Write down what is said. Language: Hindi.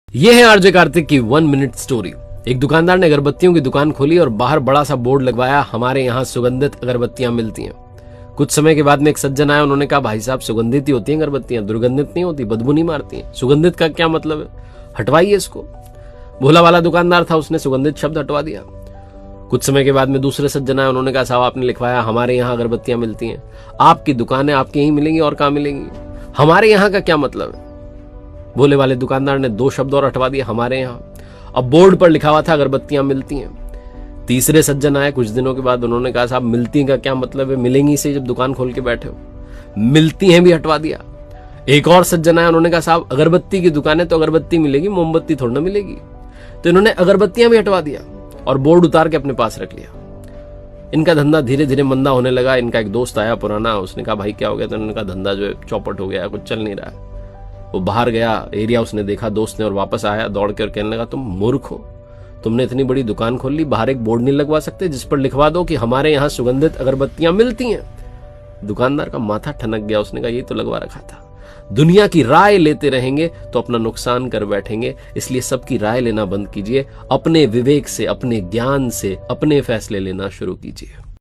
ये है आरजे कार्तिक की 1 मिनट स्टोरी। एक दुकानदार ने अगरबत्तियों की दुकान खोली और बाहर बड़ा सा बोर्ड लगवाया, हमारे यहाँ सुगंधित अगरबत्तियां मिलती हैं। कुछ समय के बाद में एक सज्जन आया, उन्होंने कहा भाई साहब सुगंधित ही होती हैं अगरबत्तियां, दुर्गंधित नहीं होती, बदबू नहीं मारती हैं। सुगंधित का क्या मतलब है, हटवाइए इसको। भोला वाला दुकानदार था, उसने सुगंधित शब्द हटवा दिया। कुछ समय के बाद में दूसरे सज्जन आए, उन्होंने कहा साहब आपने लिखवाया हमारे यहाँ अगरबत्तियां मिलती हैं, आपकी दुकान है, आपके यहीं मिलेंगी और कहाँ मिलेंगी, हमारे यहाँ का क्या मतलब है। भोले वाले दुकानदार ने 2 शब्द और हटवा दिए, हमारे यहाँ। अब बोर्ड पर लिखा हुआ था अगरबत्तियां मिलती हैं। तीसरे सज्जन आए कुछ दिनों के बाद, उन्होंने कहा साहब मिलती का क्या मतलब है, मिलेंगी से जब दुकान खोल के बैठे हो, मिलती हैं भी हटवा दिया। एक और सज्जन आए, उन्होंने कहा साहब अगरबत्ती की दुकान है तो अगरबत्ती मिलेगी, मोमबत्ती थोड़ी ना मिलेगी। तो इन्होंने अगरबत्तियां भी हटवा दिया और बोर्ड उतार के अपने पास रख लिया। इनका धंधा धीरे धीरे मंदा होने लगा। इनका एक दोस्त आया पुराना, उसने कहा भाई क्या हो गया, तो उन्होंने कहा धंधा जो है चौपट हो गया, कुछ चल नहीं रहा है। वो बाहर गया, एरिया उसने देखा दोस्त ने, और वापस आया दौड़ के और कहने लगा तुम मूर्ख हो, तुमने इतनी बड़ी दुकान खोल ली, बाहर एक बोर्ड नहीं लगवा सकते जिस पर लिखवा दो कि हमारे यहाँ सुगंधित अगरबत्तियां मिलती हैं। दुकानदार का माथा ठनक गया, उसने कहा ये तो लगवा रखा था। दुनिया की राय लेते रहेंगे तो अपना नुकसान कर बैठेंगे, इसलिए सबकी राय लेना बंद कीजिए, अपने विवेक से, अपने ज्ञान से अपने फैसले लेना शुरू कीजिए।